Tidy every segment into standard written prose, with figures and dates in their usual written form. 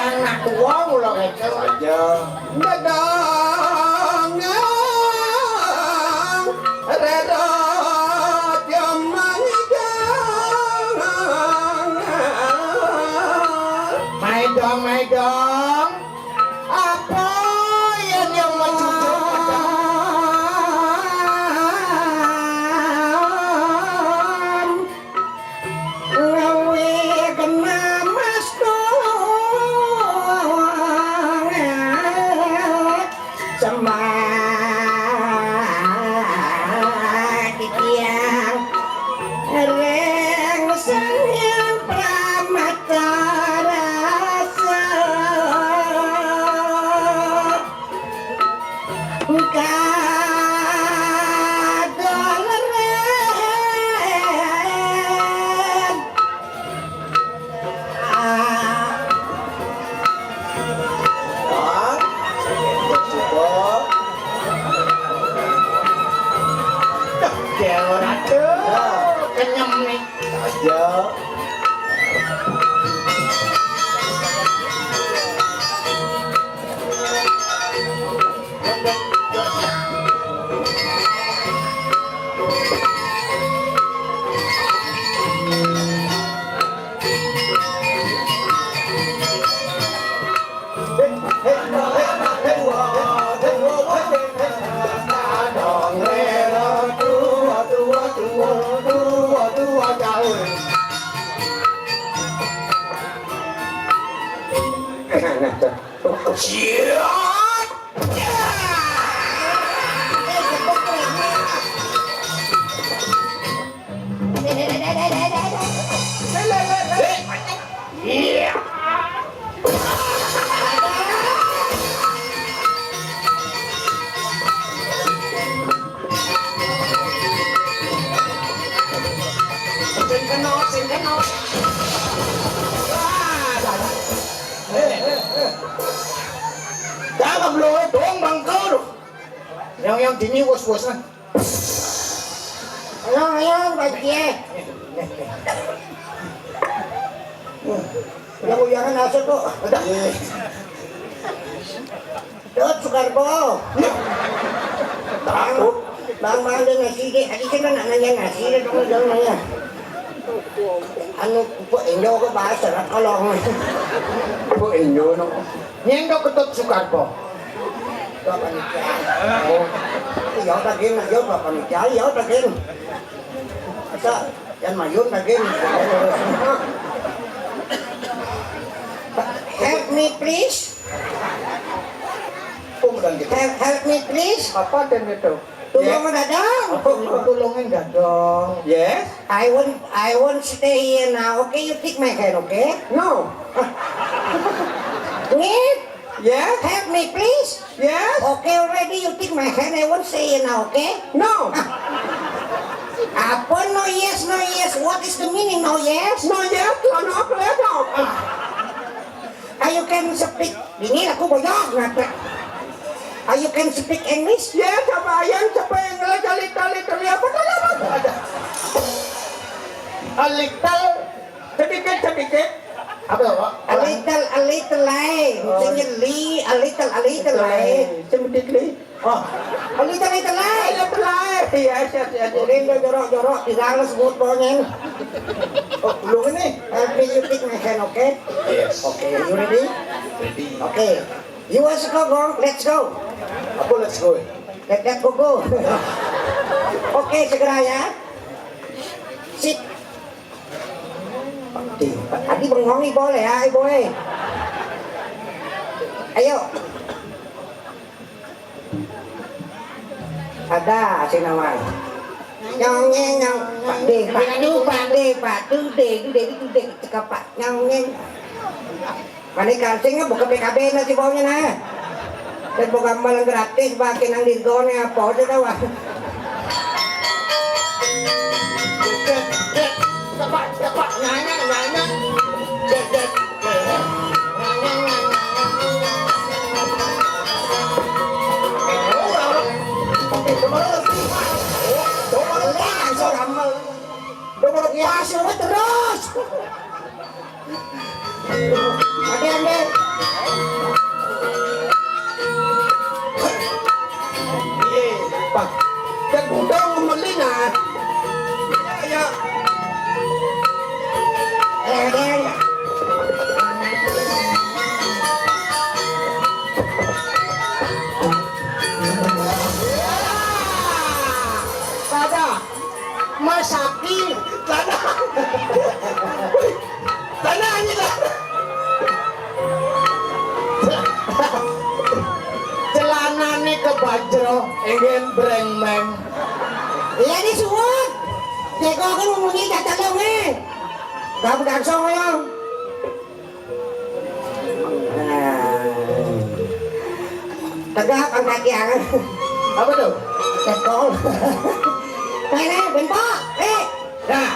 anak tua mula kece aja dadang rera Mai dong, apa yang mencucuk padam ngawe kena mas dong sama kikiang reng sayang pramatara kenyam nih aja Jangan belum dong bangkau yang dini was kan ayo bagiye yang uyangan asal kok Dot Sukarbo bang dia ngasih deh tadi kan nanya ngasih deh dong nanya anu po Indo ke bahasa kalau po Indo no Nyendo ketut Sukarbo Bapak nikah oh iya tagin na yun Bapak nikah iya tagin asa yan mayun tagin help me please help me please apa dan itu tulungan dadang tulungan dadang yes I won't stay here now okay you take my hand okay no Need yes help me please yes okay already you take my hand I won't stay here now okay no apa no yes what is the meaning no yes no yes no no you can speak ini aku boyok ngapa you can speak English yes apa yang sampai kali apa ada alital sedikit apa a little light misalnya a little light sedikit li oh a little light yes jadi jorok tidak sebut pokoknya oh belum ini please you take my hand okay yes okay you ready okay you want to go let's go apa let's go let go okay segera ya sit Tadi bengong boleh ya, boleh. Ayo. Ada si nama. Nyong Pak De cakap Pak nyong. Mani kalsingnya buka PKB na si bawahnya na. Dan buka malang gratis bakin ang dirgone apa aja tahu. Cepat nyanyi terus. Ade Iya, Pak. Dan udah melina. Ya. Ada. Tada. Masaki. Tada. Tada ini lah. Celanane kebajro, ingin brengmeng. Iya ni suwot. Teko kan ngomongnya catalong Kamu gansong ya. Tegak ang kaki angan. Apa tuh? Tekol. Kaya bentok. Nah.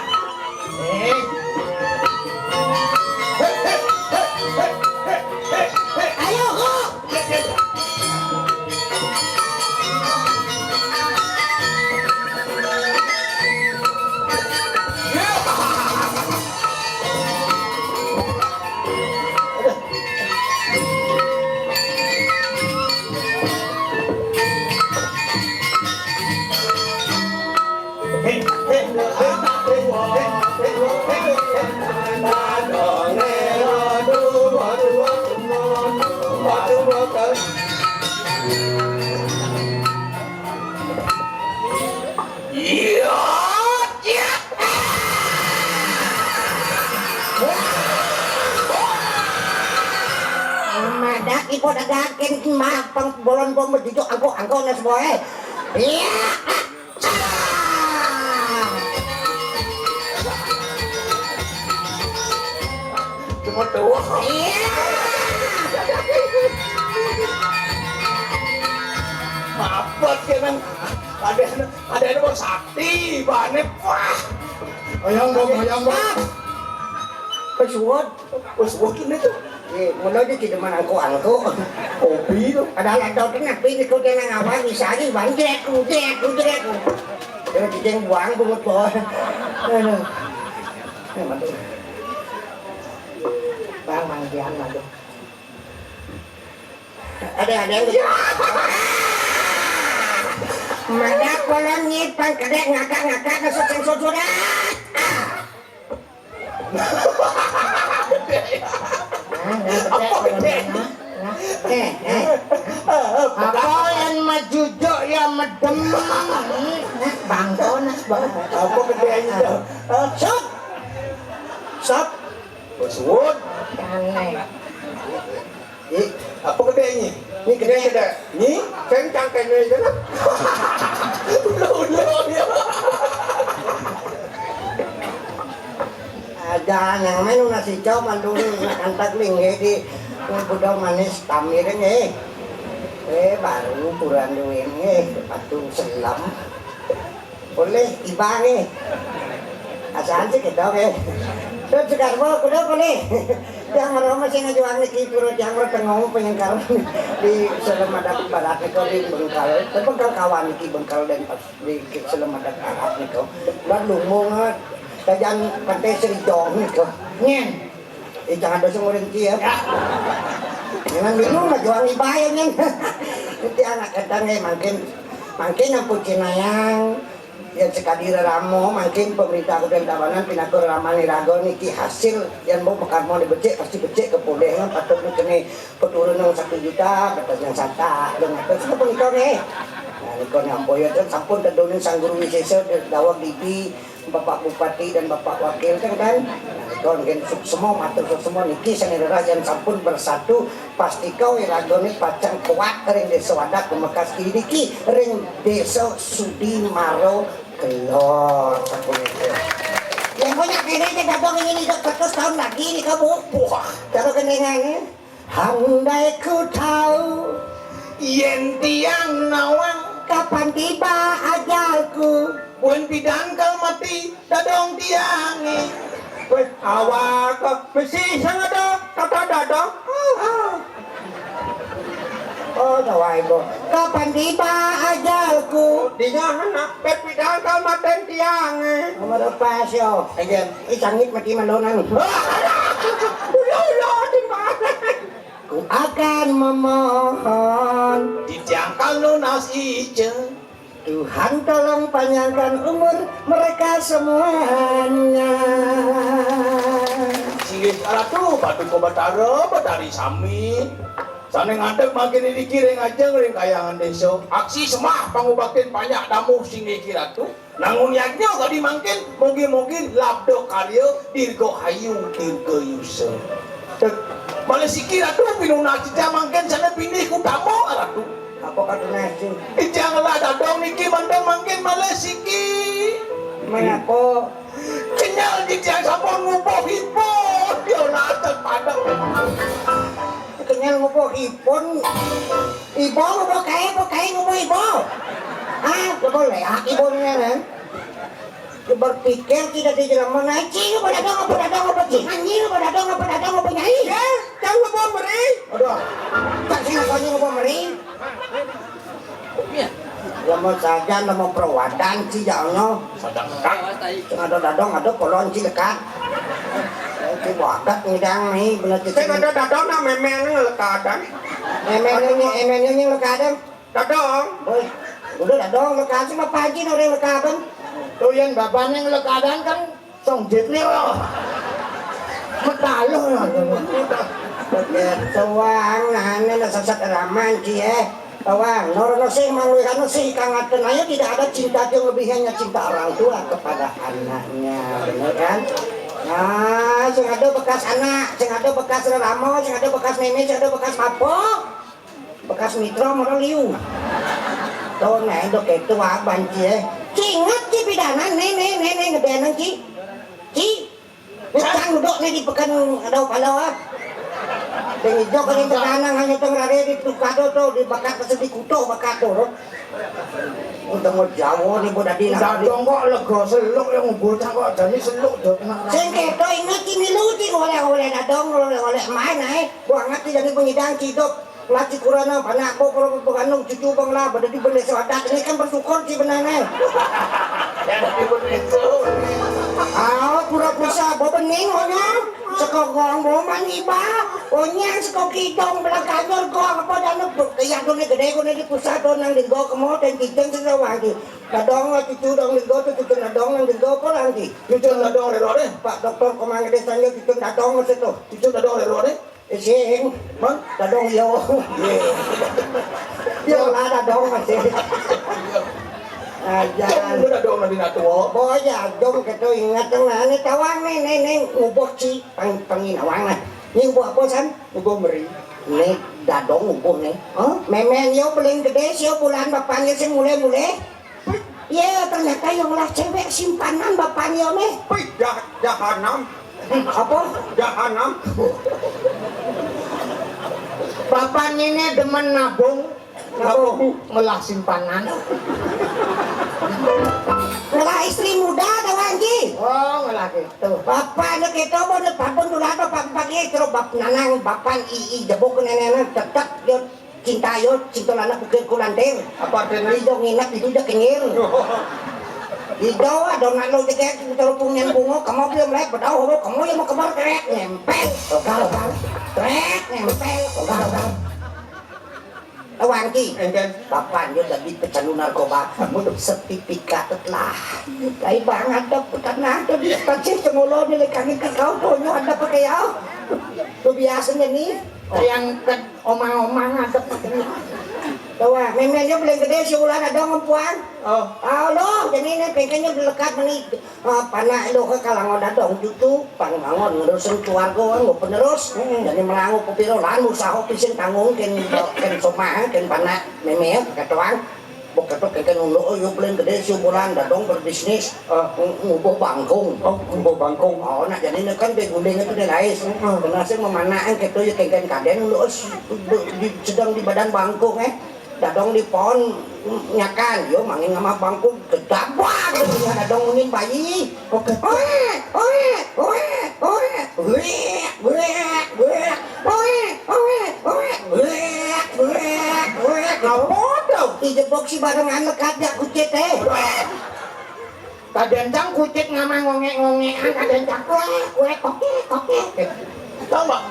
Ayo kok. Madak ipo dagakin mah pang bolon bom begitu angko na semua Iya. Cuma tuh. Iya. Maafkan kan ada yang mau sakti banget wah. Hayang dong. Pesuot. Pesuot ini tuh. Mulai di teman angko. Kopi tuh. Ada ladau tengah pilih kau jangan ngawal bisa aja banjek. Jadi dijeng buang bungut boy. Bang manggian madu. Ada yang Madak kolon nyipang kadek ngakak kesut sudah. Apa yang majujo yang medem bangkonas banget. Apa gedenya tuh? Sap. Pesuot. Aneh. Apa gedenya? Ini gede. Ini kencang kayaknya itu lah. Udah ya. Ada yang main nasi cow mandung antak lingge di budal manis tamirin baru kurang duit patung selam boleh ibang asal sih kita terus sekarang boleh yang meroma sih ngajuan nih turut yang bertengong penyengkal di Selamadak Barat itu di Bengkal kawan di Bengkal dan di Selamadak Barat itu lalu mau kajian pantai Seri Jong itu nyen jangan dosa orang kia jangan bingung mah jual ibayang nyen itu anak kadang makin yang pucinayang yang sekali ramo makin pemerintah Kabupaten Tabanan pinakur ramani rago niki hasil yang mau pekarmo dibecek pasti becek ke podengan patut kene peturunan 1 juta batas yang sata dan apa sih penikau nih nah nikau nyampo ya kan sampun tedunin sang guru wisesa dawag dipi Bapak Bupati dan Bapak Wakil kan nah nikau semua matur semua niki sangira yang sampun bersatu pasti kau iragoni pacang kuat ring desa wadak Mekas niki ring desa Sudi Maro Kelor sampun itu yang banyak kayaknya dadong ini 100 tahun lagi nih kamu wah taruh kendengannya handai ku tahu Yen tiang nawang kapan tiba ajalku buen pidangkal mati dadong tiangi weh awak besi sangat kata dadong oh jawai bo kapan tiba ajalku dinya anak pidangkal mati tiangi nomor pasyo again isangit mati malonan ulo di mana ku akan memohon dijangkal lunas ijen. Tuhan tolong panjangkan umur mereka semuanya. Singgih ratu batu ko batara batari sami. Sane ngadeg makin dikiring aja ngering kayangan desa. Aksi semah pangubakin banyak tamu singgih ratu. Nangun yagnya kadi mangkin mungkin labdo karya dirgo hayu dirgo yusa. Bale sikir ratu pinuna cita mangkin sana pindah ku tamu ratu. Apa kata nasi? Janganlah dadong niki mandang mangkin bale siki. Mana ko? Kenyal jika sampun ngubuh hipon dia latar padang. Kenyal ngubuh hipon. Ibu ngubuh kae ngubuh ibu. Ah, boleh hak ibunya kan? Berpikir tidak di jalan mana cing apa cing anjing apa nyai ya jangan ngubuh meri aduh tak sih ngapain ngubuh meri lama saja nama perwadan sih jangan Sadang kang. ada dadong ada kolon sih dekat itu wadat ngidang nih bener cing Ada dadong na memeng lekadan. emennya lekadan Dadong. boy udah dadong lekadang mah pagi orang lekadan Tuyan bapak yang lekadan kan song jitnya loh. Mekalo Tawang nahanin na sasat raman cie Tawang norono sih mangluikan sih kangaten aja tidak ada cinta yang lebihnya cinta orang tua kepada anaknya bener kan nah sing ada bekas anak sing ada bekas ramo sing ada bekas meme sing ada bekas papo bekas mitra moral liu tuh nah itu kayak tua banci ingat ci pidana nenek ngebenan ci Nang duduk nih di pekan ada palawa. Dengan hijau kan yang terkanang hanya tengrare di tukado tuh di bakat pasal di kuto bakat tuh. Untuk mau jauh nih buat di Dadong kok lega seluk yang bocah kok jadi seluk dok. Sing keto ingat miluti oleh dadong oleh mana buangat jadi pengidang cidok. Lati kurana panak ko pero pagano cucu bang la bada di bende sawadat ini kan bersyukur si benane. Pura-pura bo bening onya. Sekogong bo maniba. Onya sekokidong belakangor ko apa dano kaya done gede ko di pusat nang digo kemo ten kiteng sa wangi. Dadong cucu dong digo to cucu dadong nang digo ko langi. Cucu dadong re Pak dokter komang desanya cucu dadong seto. Cucu dadong re Sing, mang, dadong yo. Yo lah dadong masih. Aja. Lu dadong na dinato. Boy, dong keto ingat na ni tawang neng ubok ci panginawang na. Ni ubok apa san? Ugo meri. Ni dadong ubok ni. Memen yo paling gede sio bulan bapaknya sing mule-mule. Ya ternyata yang lah cewek simpanan bapaknya nih. Wih, jahanam. Apa? Jahanam. Bapaknya ini demen nabung ngelah simpanan. Ngelah istri muda tawang ji. Oh ngelah gitu. Bapaknya kita mau babon dulu atau pagi terus bap nanang bapan ii jebuk nenek tetap yo cinta lana bukit kulandeng. Apa artinya? Ijo nginap itu udah kengir. Ijo ada nalo deket terupung yang bungo kamu belum lek bedau kamu yang mau kebar trek nempel. Ogal trek nempel ogal. Tawang ki, papan yo jadi pecandu narkoba, sertifikat telah. Lai banget dapat tanah tuh di stasiun Cengolo di lekangin ke kau tuh ada pakai ya. Tuh biasanya nih, Yang ke omang-omang ada pakai. tawa, memangnya paling gede si ular ada ngompuan. Oh, Loh, jadi ini pengennya dekat meni panak lo ke kalangan dadong itu pangangon ngurusin keluarga nggak penerus. Jadi melangu kupiro lan usaha pisin tanggung ken somah ken panak meme katuang. Bok keken ulo yo paling gede si bulan dadong berbisnis ngubuh bangkung. oh, umbo bangkong. Oh, nak jadi ini kan begunding itu dia guys. Karena saya memanaan gitu ya keken kaden ulo sedang di badan bangkung dadong di pohon nyakan yo mangin sama bangku gedabak gitu dadong ngin bayi oke dijebok si barengan lekat ya kucit Kadencang kucit ngama ngongek-ngongekan kadencang koke. Tahu mbak?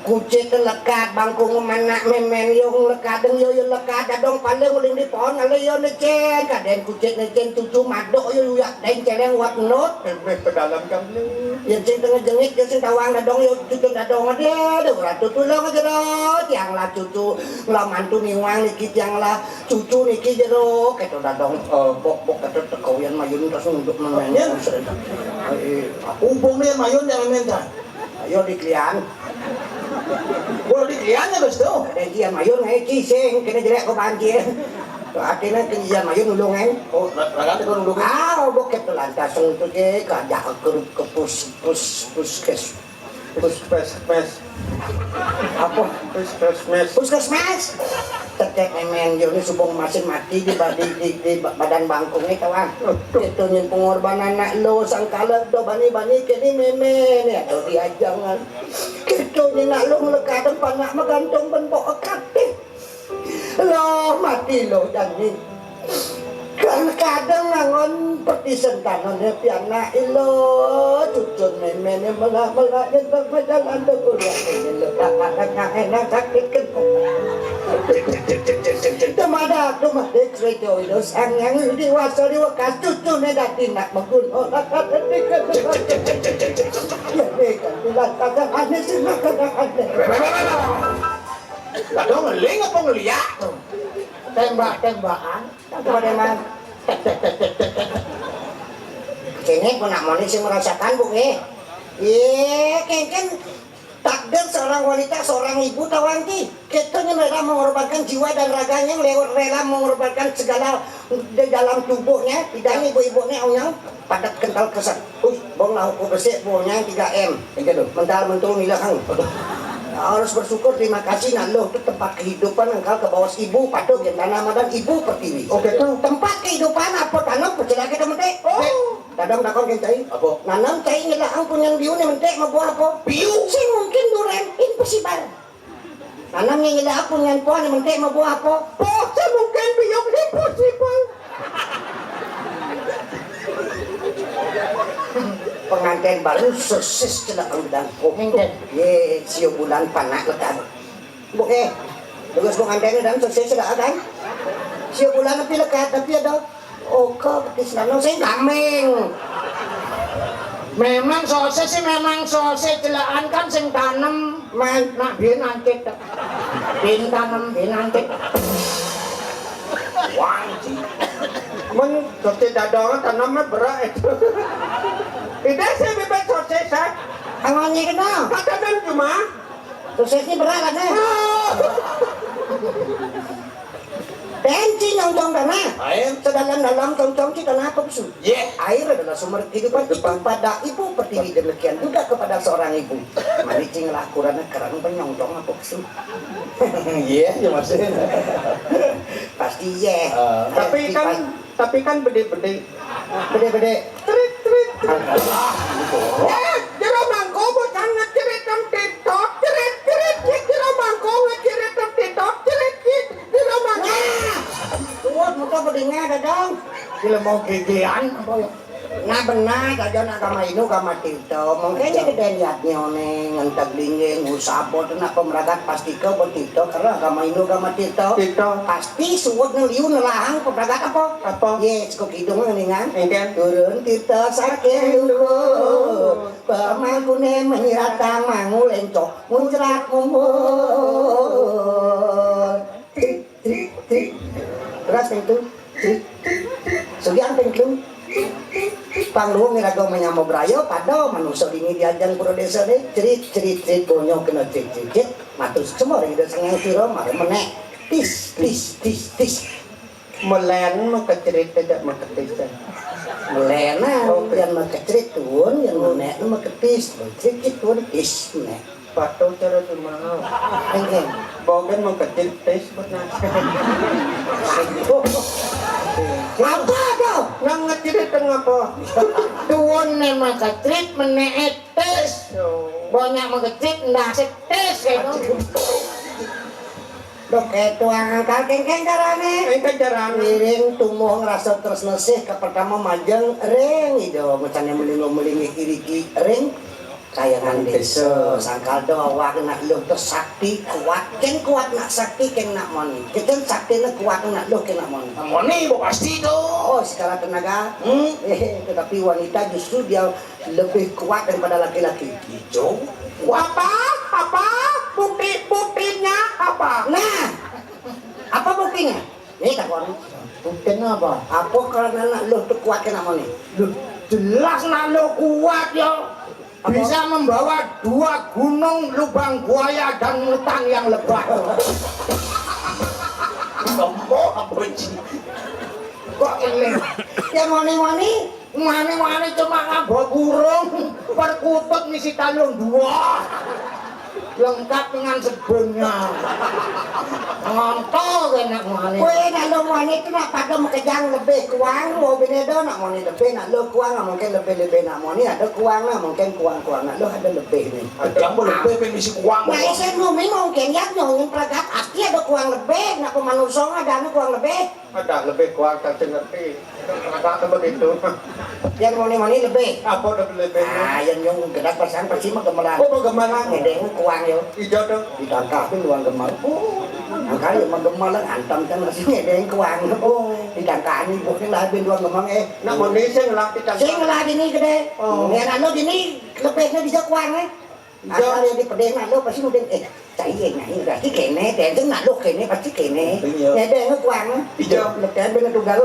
kucit lekat bangku mana memen yung lekadeng yo lekat dadong paling uling di pohon ale yo necen kaden kucit necen cucu madok yo ya den celeng wat not Bebek ke dalam kami. yang sing tengah jengit yang sing tawang dadong yo cucu dadong dia do ratu tulung aja do tiang lah cucu lah mantu niwang niki tiang lah cucu niki jero keto dadong bok keto tekoyan mayun terus untuk memen Umpung nih mayun yang minta. ayo diklian Bola di kliannya bes tuh. ada dia mayun ngai kiseng kena jelek ko banjir artinya kenjian mayun nulungan Oh, ragate ko nung bokep tu lantas tu je kajak ke pus apa puskesmas tetek emen yo ni subong masin mati di badan bangkung ni kawan itu nyen pengorbanan nak lo sangkala do bani kini memen ya do diajangan itu nyen nak lo ngelekat panak magantung benpok ekat lo mati lo janji kadang nangon peti sentanan ya piana ilo cucun memen yang malah yang berjalan do kuliah ini lo kakak enak sakit kan Temada cerita itu sang yang dewasa diwakas cucu ni dah tindak menggunakan ya kan tulang kata aneh sih kata aneh Kadang ngeling apa ngeliat? Tembak-tembakan. kepada mana kene pun nak moni sih merasakan bu kan takdir seorang wanita, seorang ibu tawang ki kita rela mengorbankan jiwa dan raganya, rela mengorbankan segala di dalam tubuhnya. Tidak ibu-ibunya yang padat kental kesat. Bong lau ku bersih bongnya 3M. Mental mentul nilahang. Harus bersyukur, terima kasih nak lo itu tempat kehidupan engkau ke bawah ibu patuh yang tanam dan ibu pertiwi. Oke tuh. Tempat kehidupan apa tanam percelaka temen teh. Kadang nakon kan cai. Apa? Nanam cai ngelahang punya biu nih mentek mau buah apa? Biu. Sing mungkin duren impossible. Nanam yang ngelahang punya buah nih mentek mau buah apa? Oh, mungkin biu impossible. Pengantin baru sosis celak ang bedang Hingga. ye sio bulan panak lekat buke tugas pengantin dan sosis celak kan sio bulan tapi lekat tapi ada oke betis nano saya gameng Memang sosis sih memang sosis celaan kan sing tanem man nak biyen angkit. Biyen tanem biyen angkit. Wanci. Men sosis dadongan tanamnya berat. Tidak saya bebas sosisan. awalnya kenal Tanam cuma. sosisnya berat kan benci nyong-nyong tanah Air. sedalam-dalam cong-cong kita apa bisu Yeah. air adalah sumber kehidupan itu pada ibu pertiwi demikian juga kepada seorang ibu mari cinglah kurana kerang penyongcong apa bisu Iya, ya maksudnya. pasti ye Tapi kan bede-bede. bede-bede Trit. Jero mangko bocah ngecerit nang TikTok. Cerit. Jero mangko ngecerit nang TikTok. Cerit. Jero mangko. tuwot muka bedengnya dadang Gila mau gegean apa ya? nah benar aja nak kama inu kama tito mungkin jadi lihatnya nih ngentak dingin usapot nak pemeragat pasti kau bertito karena kama inu kama tito Tito. pasti suwot ngeliu nelahang pemeragat apa Apa? yes kok hidung ngeningan Engken. turun tito sarken luhur pemangkune menyirata mangu lencok muncrat mumbul trik terus itu sugian pengklung pangluhung nirago menyamo brayo pado manusia dini diajang pura desa deh cerit bonyo kena cerit matus semua orang desa yang siro mare menek tis Melen makecerit tidak maketis. melena yang makecerit tuun yang menek maketis cerit tuun tis menek Patuh cara gimana? engkeng Bogen makecerit tes benar. apa tuh Nang ngecerit apa? Tuon nih makecerit meneet tes. Banyak makecerit ndak setes gitu. dok tuang angkal kengkeng karane Engke jarang. miring tumuh ngerasa terus nesih ke pertama majeng ring itu macamnya melingo-melingi kiri ring kayangan desa sangkal doa nak lu tu sakti kuat kuat nak sakti nak moni kita sakti nak kuat nak lu nak moni Moni pasti tu. oh skala tenaga tetapi wanita justru dia lebih kuat daripada laki-laki Hijau. Apa buktinya apa? nah apa buktinya ini tak kau Buktinya apa? apa karena nak lu tu kuat nak moni Jelas nak lo kuat ya. Bisa membawa 2 gunung, lubang buaya dan hutan yang lebat. Kamu apa sih? Kok ini? yang moni Mane cuma ngabok burung, perkutut misi talung 2. Lengkap dengan sebelumnya. Ngontol enak mane. Kue nak lo moni tu nak pada kejang lebih kuang mau benedo nak moni lebih nak lo kuang mungkin lebih nak moni ada kuang lah mungkin kuang nak lo ada lebih ni. Kamu lebih permisi kuang. Nah isen bumi mungkin ya nyongin pelagat aki ada kuang lebih nak pemanusong ada kuang lebih. Ada lebih kuat tak ngerti. Kata begitu. Yang moni lebih. Apa lebih? Ah yang nyong gedak pasang pasti mah gemelan. Oh gemelan. Ngedeng kuang yo. Ijo tuh. Ditangkap tu luang gemel. Oh. Angkali mah gemelan antam kan masih ngedeng kuang. Oh. Ditangkap ni bukan lah ben luang gemel Nak moni sing lah kita. Sing lah dini gede. Yang anu dini lebihnya bisa kuang Asal yang di pedeng lo pasti mungkin cai nah ini berarti kene dan nak lo kene pasti kene. Ya deh kuang. Ijo. Lekan ben tunggal.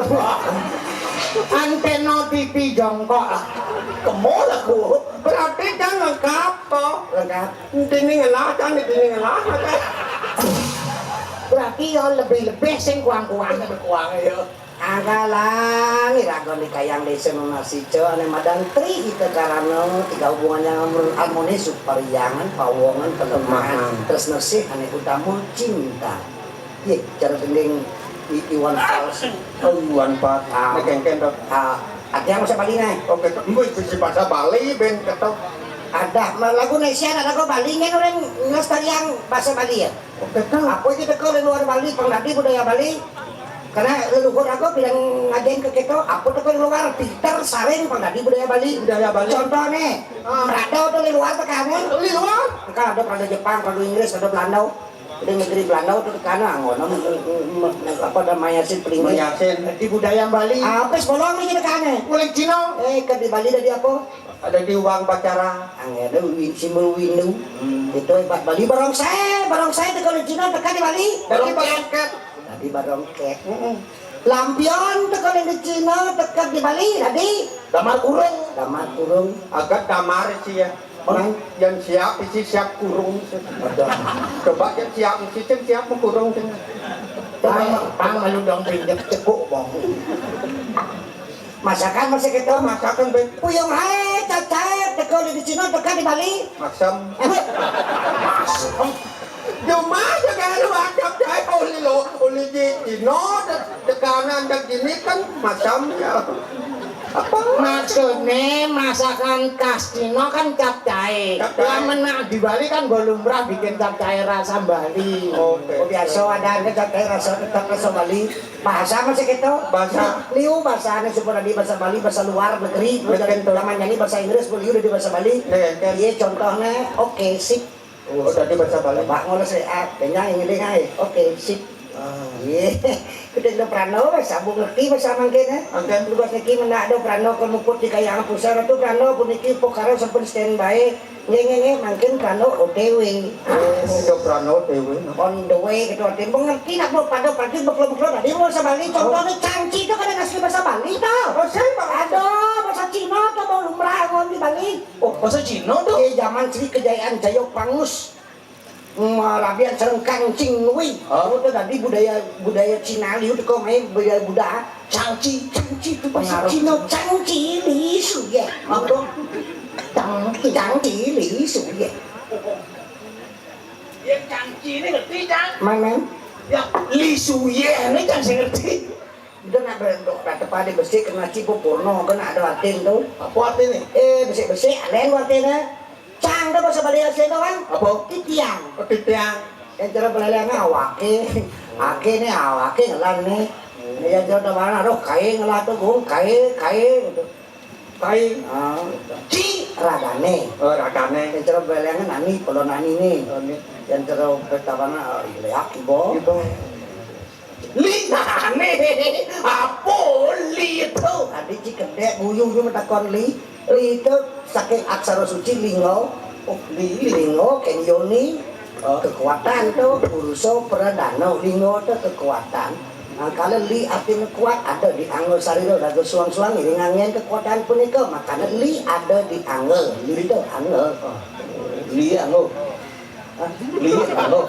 Antena TV jongkok. Kamu lah ku. Berarti kan lengkap toh. Lengkap. Ini ngelah kan ini ngelah. Berarti yo lebih sing kuang-kuang. Kuang ya. Agalang iragon di kayang desa nasico ane madang tri kita karena tiga hubungan yang harmonis supariangan pawongan pelemahan terus nesih ane utama cinta iya cara gending Iwan Fals Iwan Fals nekengken toh ada yang masa Bali nih oke mbak bisa bahasa Bali ben ketok ada lagu Indonesia ada lagu Bali nih orang ngelestarian bahasa Bali ya oke toh apa itu kau di luar Bali pengradi budaya Bali karena leluhur aku bilang ngajain ke kita aku tuh di luar Peter Saring pengradi budaya Bali contohnya Prado tuh di luar tekanan di luar kan ada Prado Jepang Prado Inggris Prado Belanda di negeri Belanda tuh tekanan ngono apa namanya sih pelingin di budaya Bali apa sekolah nih tekanan kulit Cina kan di Bali dari apa ada di uang pacara ada simbol windu itu Bali barongsai itu kalau Cina tekan di Bali dari paket tadi barongkek lampion tekan di Cina tekan di Bali tadi Damar kurung agak damar sih ya yang siap isi siap kurung coba yang siap isi siap kurung pang malu dong pinjam cekuk bong masakan masakan ben puyung hai cacai tekan di Cina tekan di Bali maksam cuma jangan macam saya oleh Cina tekanan dan gini kan macam ya apa maksudnya masakan khas Cina kan capcay yang di Bali kan golumrah bikin capcay rasa Bali biasa ada capcay rasa tetap rasa Bali bahasa masih gitu bahasa liu bahasa supaya di bahasa Bali bahasa luar negeri zaman nyanyi bahasa Inggris liu di bahasa Bali iya contohnya oke sip oh tadi bahasa Bali Pak ngono sih kenyang ini ae oke sip iya kita udah prano sambung ngerti bahasa mangkene angkan lugas niki menak ada prano kemukut di kayang pusara tu prano puniki pokaro sampun standby ngenge mangkin prano OTW oh prano OTW on the way gitu artinya mengerti nak mau pada pagi beklo-beklo tadi bahasa Bali contohnya cangci itu kan ngasih bahasa Bali tau aduh bahasa Cina tuh mau lumrah ngomong di Bali Oh, bahasa Cina tuh? Zaman Sri Kejayaan Jayok Pangus Rabian Serengkang Cingwi itu tadi budaya Cina liu kau main budaya Buddha cangci itu bahasa Cina cangci li su ye apa cangci li su ye yang cangci ini ngerti kan? mana yang li su ye ini kan saya ngerti itu nak berendok kata pada bersih kena cipu porno kena ada artin tuh apa artinya? bersih alen artinya cang tuh bahasa Bali asli tuh kan apa? titiang titiang yang cara belelengnya awake nih awake ngelan nih ya cara mana aduh kai ngelah tuh gung kai gitu Kai ci radane. Radane. Yang cara belengan nani, polo nani nih. Yang cara pertama leak ibo. Linane apa li itu? Tadi cikede buyung cuma takon li. Li itu saking aksara suci lingo. Oh, lingo kenyoni kekuatan tuh uruso perdana lingo itu kekuatan. Nah, kalau li artinya kuat ada di angel sariro dago suang-suang ini ngangen kekuatan punika makanya li ada di angel li itu angel Li anu. Li anu.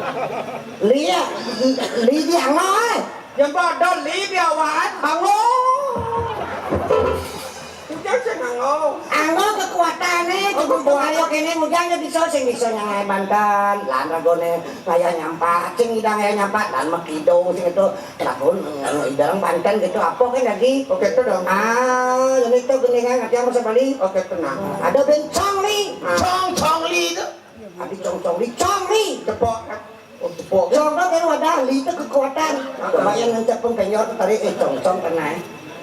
li di angel Yang pada li dia wan hango. Ujang sing hango. angel kekuatannya cukup ayo kene mujangnya bisa sing bisa nyangai bantan lan ragone kaya nyampak cing idang kaya nyampak dan makido sing itu lakon idang banten gitu apa kan lagi Oke itu dong. jadi itu geningan ngerti apa sebali Oke tenang. ada bencong li Cong li itu. ada cong li Cepok. Oh, tepuk. cong kan wadah li itu kekuatan kebayang ngecepeng penyor tadi cong kena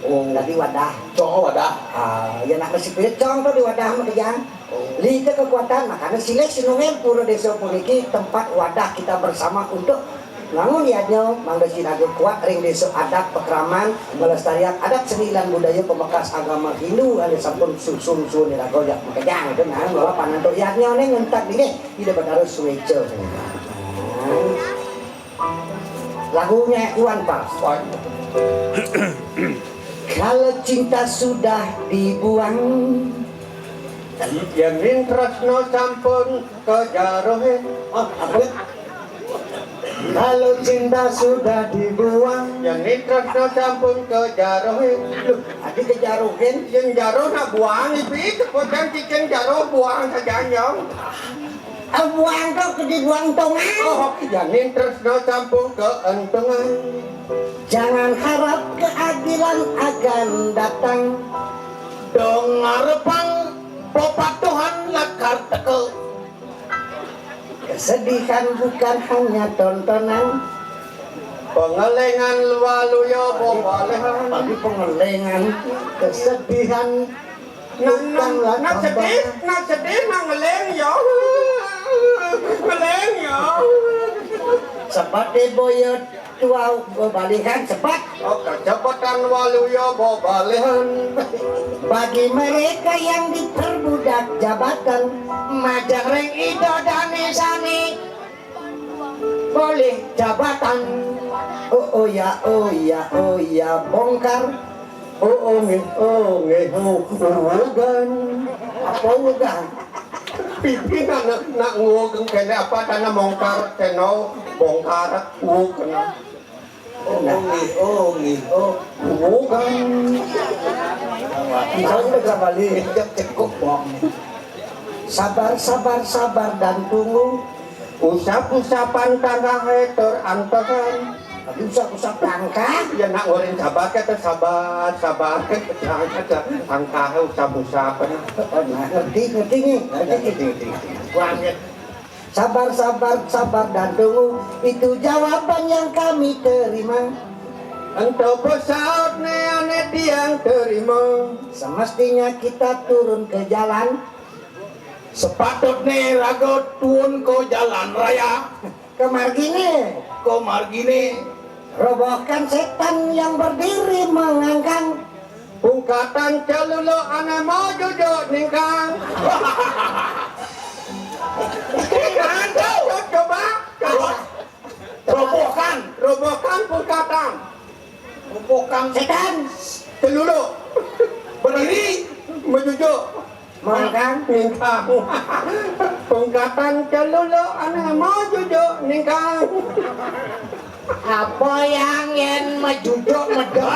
Oh, tadi wadah cong wadah. ya nak masih pilih cong tuh di wadah mah kejang li itu kekuatan makanya silek sinungen pura desa puniki tempat wadah kita bersama untuk namun ya nyo mangga sinago kuat ring desa adat pekraman melestarikan adat seni lan budaya pembekas agama Hindu ada sampun susun di lago jak kejang itu nah bahwa pananto ya nyo ning ngentak dine tidak berdarah suwece lagunya Iwan Fals kalau cinta sudah dibuang Yamin tresno sampun kejarohe. oh apa kalau cinta sudah dibuang Yamin tresno sampun kejarohe. adi kejaruhin Yang jaro nak buang ipi kemudian cikin jaro buang saja nyong. buang tuh ke dibuang tongan Oh, Yamin tresno sampun keentungan. jangan harap keadilan akan datang Dong ngarepang popatuhan lakar teke. kesedihan bukan hanya tontonan Pengelengan lualuyo bobalehan. tapi pengelengan kesedihan bukanlah Nak sedih, nak ngeleng yo. Ngeleng yo. seperti boyot tua balikan cepat Oh, kecepatan waluyo bobalehan. bagi mereka yang diperbudak jabatan Majang ring ido dani sani. boleh jabatan oh ya bongkar ugan apa ugan Pimpinan nak ngugeng kene apa dana mongkar keno bongkar kena. ugan bisa udah balik Cukup bom. sabar dan tunggu Usap-usapan tanah hetor antasan. tapi usap langkah Ya nak ngorin sabar kata sabar jangan ada angka usap-usapan. ngerti nih sabar dan tunggu itu jawaban yang kami terima Entah pesawat ane tiang terima. semestinya kita turun ke jalan Sepatutnya rago turun ke jalan raya. ke margine Ke margine. robohkan setan yang berdiri mengangkang Pungkatan calulo ane mau jujur ningkang. Coba. Robohkan pungkatan. Robohkan setan Calulo. berdiri. Menuju. mengangkang Ningkang. Pungkatan calulo ane mau jujur ningkang. apa yang yen majujok medok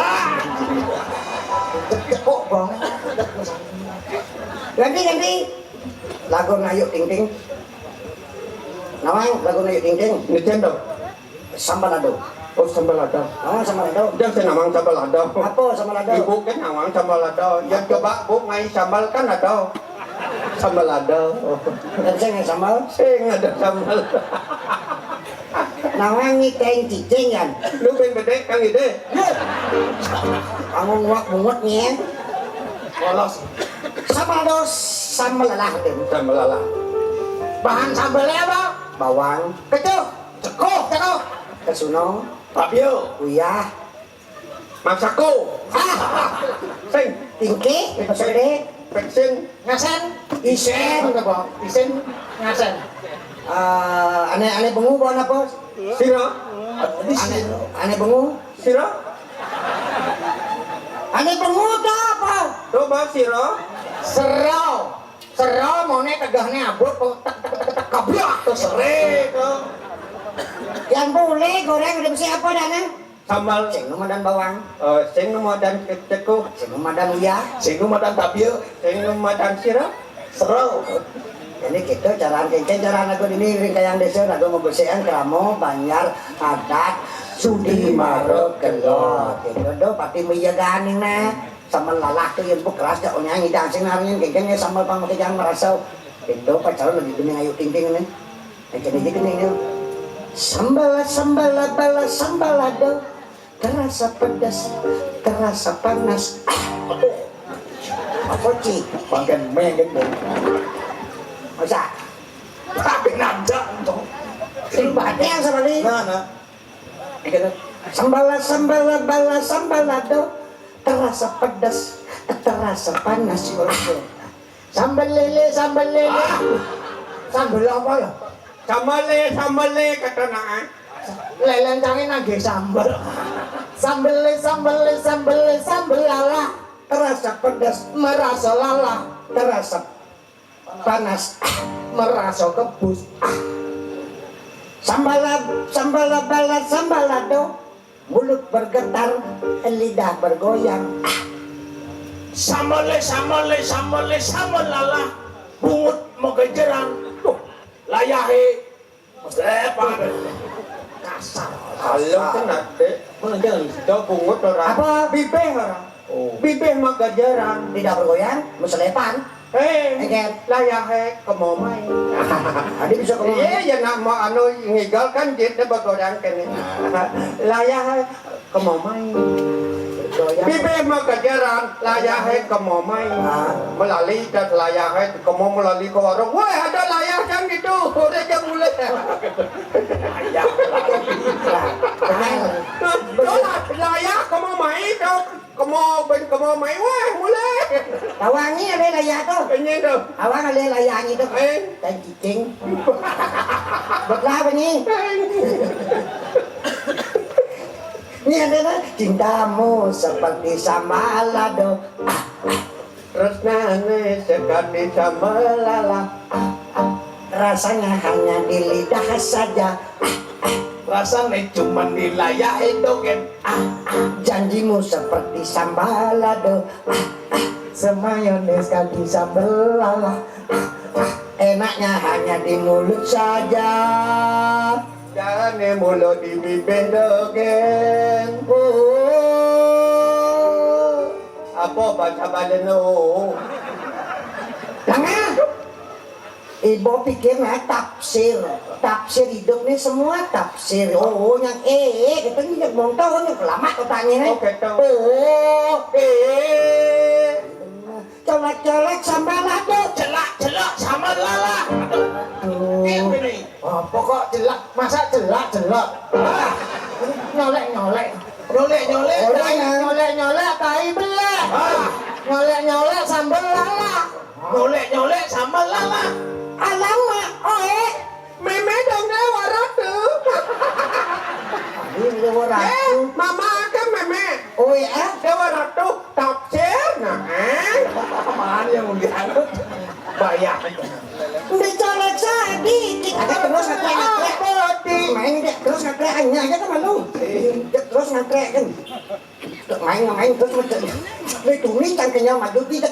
kok bang ganti lagu nayu ting ting nawang lagu nayu ting ting Nintendo. sambalado Oh sambalado. sambalado Jangan senamang sambalado. apa sambalado Ibu kan nawang sambalado. Yang coba bu ngai sambal kan ada. Sambalado. dan saya nggak sambal Sing ada sambal. nawang ngiteng cicing kan Lu ben bedek kang ide. kamu nguak bungut nih Polos. sambalado sambal lalah tuh. Sambal lala. Bahan sambalnya apa? Bawang, Kecup, cekup, kesuno, Papio, uyah, masako, sing, tingki, pesede, peksin, ngasen, isen, apa? Isen, ngasen. aneh bengu bawa apa? Sira, Aneh bengu, sira, aneh bengu tuh apa? coba sira. Serau mau nih tegahnya abut kablak tuh sere tuh. Yang boleh goreng udah mesti apa dana? Sambal, Sing dan bawang, sing dan cekup, sing dan uyah. singgung madan Papio, sing dan sira. serau. Jadi gitu cara aku ini ringkayang desa aku membersihkan keramo banyak adat sudi maro kelot gitu do pati menjaga nah sambal lalah tuh yang keras gak onyanyi dan sing narinya kengkengnya sambal pangkat yang merasa itu pacaran lebih bening ayu tingting nih kene nih sambal do terasa pedas terasa panas apa sih Bangkan mengen dong. masa Tapi nanda dong. sing badeng sama nih Nah. sambal do terasa pedas terasa panas sambal lele sambal apa ya Sambale kata naan. lelen cangin nage sambal sambal lala terasa pedas merasa lala terasa panas merasa kebus sambalado mulut bergetar lidah bergoyang Sambale lala. Bungut mau kejeran. Tuh, layahe. Sepan. kasar Kalau kena deh, mengenjel do pungut orang. apa Bibeh orang. Bibeh mah gajaran. lidah bergoyang meselepan Eket. Layahe kemomai. Adik bisa kemana? Iya, ya nak mau anu ngigal kan dia bergodang kene. Layahe kemomai. Bibeh mah gajaran, layahe kemomai. Melalui dan layahe kemo melalui ke warung. Wah, ada layah kan gitu. Udah jam mulai. Layah kemomai tuh. Kemomai wah mulai. Tawangi ada layar tuh. Ini tuh. Awang ada layar itu. Dan cicing. Berapa nih? Ini adalah cintamu seperti samalado. Tresnane sekali sama lala. Rasanya hanya di lidah saja. Rasanya cuman di layah itu kan. Janjimu seperti sambalado. Semayones kali sambal lala. Enaknya hanya di mulut saja. Jane mulut di bibir dogen. Apa baca baleno? Jangan. Ibu pikirnya tafsir hidup ini semua tafsir. Oh, yang kita ini yang mau tahu nih lama tanya nih. Oke tahu. Colek-colek sambal lado. Celak sama lala. Ini. Pokok jelak, masa jelak. Nyolek. Nyolek tai belak. Nyolek sambal lala. Nyolek sama lala. Alamak, Meme dong dewa ratu. ini dewa ratu. Mama kan meme. Dewa ratu tafsir nah. Mana yang mau dianut? Bayar. Dicolek sedikit. Ada terus ngetrek. Main deh, terus ngetrek aja kan malu. Terus ngetrek kan. Main terus macam itu nih cangkengnya maju kita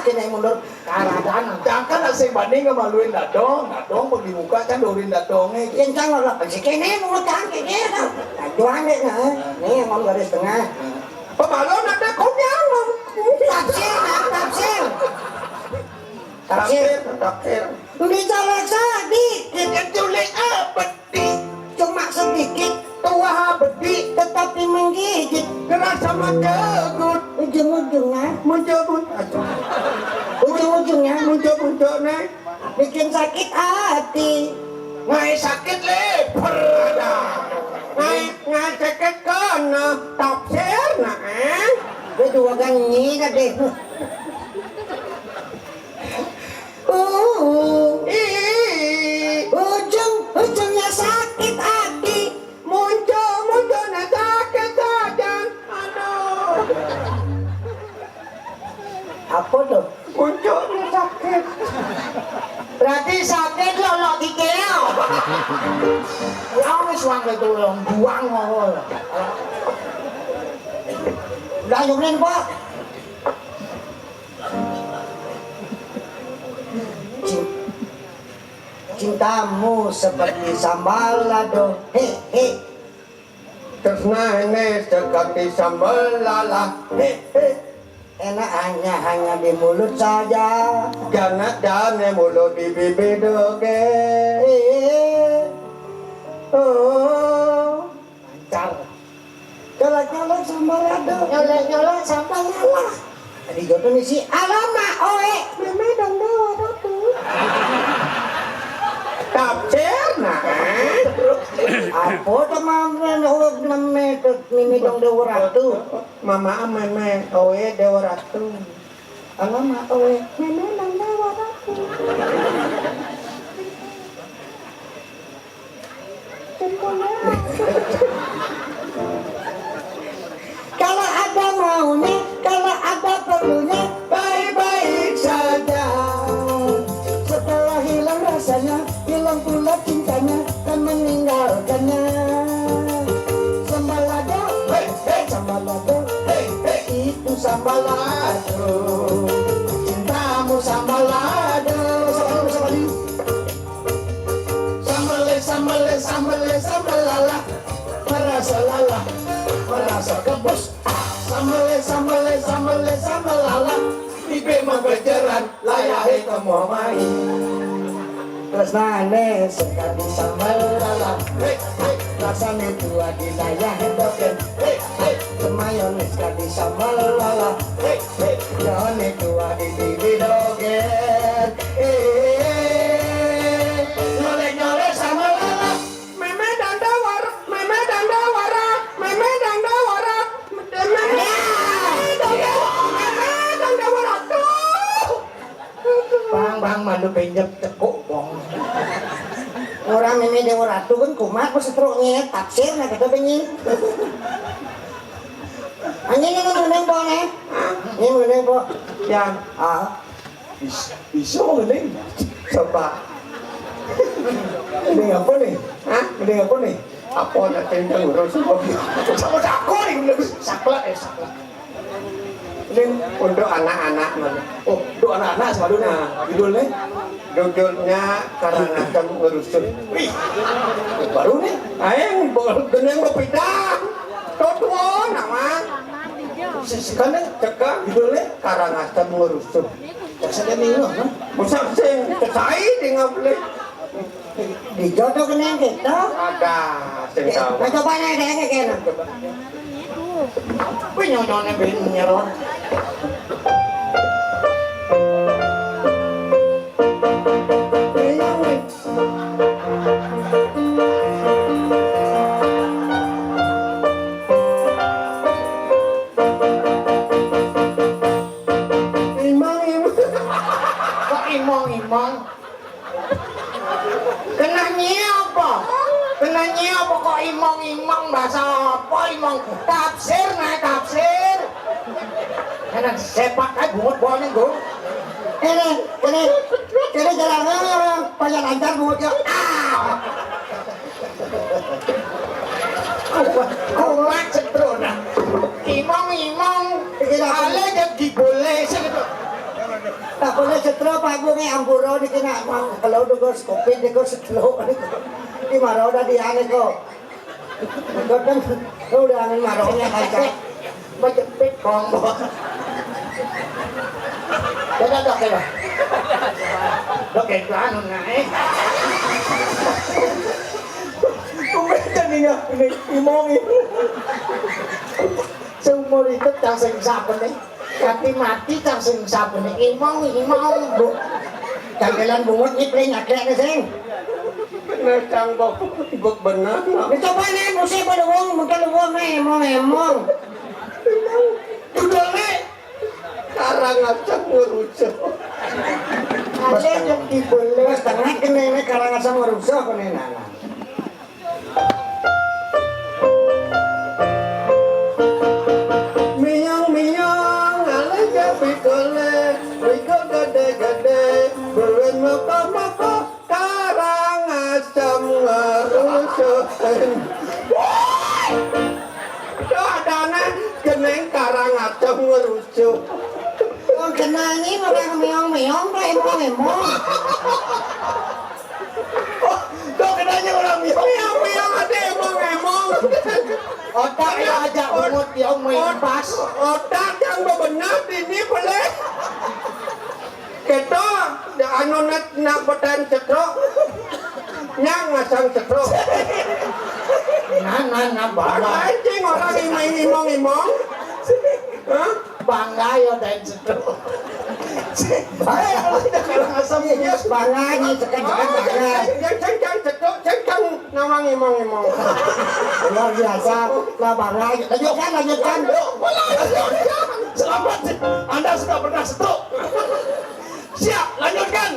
kena yang mundur keadaan. Jangan asing banding ngemaluin dadong mau dibuka kan dorin dadongnya. Yang cang lah pasti kene mau cangkeng kan. Jualan deh nah. Nih yang mau garis tengah. Pemalon ada kunyang. Tafsir. Dicolek sedikit. Diculik apa di? Cuma sedikit. Tua bedi tetapi menggigit. Keras sama kegut. Ujung-ujungnya. Menjebut. Ujung-ujungnya ujungnya muncul nih bikin sakit hati. Ngai sakit lebar ada. ngai sakit kono tafsir na Gue dua ganyi kan deh. Ujungnya sakit hati. muncul na sakit saja aduh Apa tuh? muncul na sakit Berarti sakit lo lo dikeo. Ya wis wae tulung buang ngono. Udah nyumin Pak. Cintamu seperti sambal lado. He. tresna ini seperti sambal lala Enak hanya di mulut saja. jangan mulut di bibir doge Oh, Lancar. nyolek sambal lado. Nyolek sambal lala. Tadi gue tuh misi alamak oe. Memang dong dewa tuh. tafsir na Apa teman-teman huruf namanya mimi dong dewa ratu. mama meme oe dewa ratu Alamak oe. Memang dong dewa ratu. Kalau ada maunya, kalau ada perlunya, baik-baik saja. Setelah hilang rasanya, hilang pula cintanya, dan meninggalkannya. Sambal lado, sambal lado, itu sambal lado. Cintamu sambal lado. Sambal lala, merasa kebus. Sambal lala, ibe magejeran layahe kemo mai terus nane sekali sambal lala. Rasanya dua di layah doken. Semayon sekali sambal lala. Jone dua di bibi doken. Nyolek sambal lala. meme dandawara Bang mandu pinjep tekuk bong. Orang mimi dewa ratu kan kumat pas setruknya tafsir nah kata penyi. Anjing ini meneng po nih. Ini meneng po. yang Bisa ngeling. coba Ini apa nih? hah Ini apa nih? apa nak tentang urus hobi Sama cakor ini saklek saklek. Ini untuk anak-anak mana oh, doa anak-anak sama dunia. Judulnya judulnya karena kamu ngurusin wih. Baru nih. ayang geneng bepidang totuo nama Sekarang cekak judulnya karena kamu ngurusin saya minggu kan? musang sing cecai dengan beli Dijodoh kena kita. ada sing tahu Nah coba nih kayak gini. Wih nyonyone ben nyerot. Kok imong-imong? Kenanya apa? Kenanya apa kok imong-imong bahasa apa imong? Tafsir nah tafsir. Enak sepak kayak bungut boleh gue. Ini jalan banyak lancar mulutnya. Kuat setrona. Imong-imong. Ale jadi boleh sih gitu. Tak boleh setro pagungnya ampuro di kena kalau udah kopi di kau setro di marau dah di ane kau. Kau kan udah ane maraunya kaca. Majepit konggo. Dadah dok ya. Dok itu anu naik. Kumaha nih ini imong ini. Seumur itu tak sing saben nih. Kati mati cang sing saben iki mau Bu. Cangkelan bungut ngipling akeh ne sing. Bener cang bok bener. Coba nih musik pada wong mungkin wong emong. Tudolne karang acak ngurucuk. Ada yang dibeli setengah kene karangan sama rusuh kene nana. Miyong ale jabi kole, wiko gede beren moko karang asam ngurucuk. Adana keneng karang acak ngurucuk. Oh kenangi orang meong kok emong. Kok kenanya orang Miyong ada emong. Otak ya aja bungut yang main pas. Otak yang bebenah ini boleh. Keto, anu nak pedan cetrok. Nyang masang cetrok. Nah bangga. Anjing orang imong. Hah? Bangga ya dan cetruk. Kalau asam ya bangga nih cekan bangga. Yang cetrok, cengkang nawang imong. Luar biasa. Lah bangga. Lanjutkan. Selamat, Anda sudah pernah stroke. Siap, lanjutkan.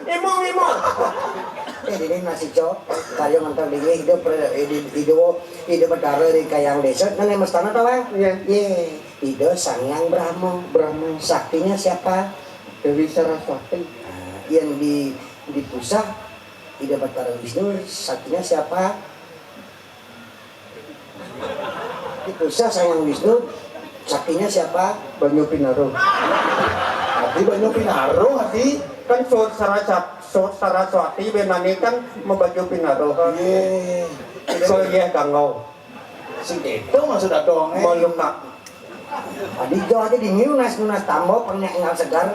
Imong. Ini masih cok. Kayu mantar dingin hidup berdarah di kayang desa. Kan yang mestana tau kan? Iya. Hidup Sangyang Brahmo. Saktinya siapa? Dewi Saraswati. Yang di pusat hidup berdarah Wisnu. Saktinya siapa? Di pusat Sangyang Wisnu. Saktinya siapa? Banyu Pinaro. Hati banyak pinaro, hati. Kan Saraswati benani kan membaju Pinaro. Ye, So iya kangau. si itu maksud dong. Maluka. Adi jo aja di nunas tambo pernah ingat segar.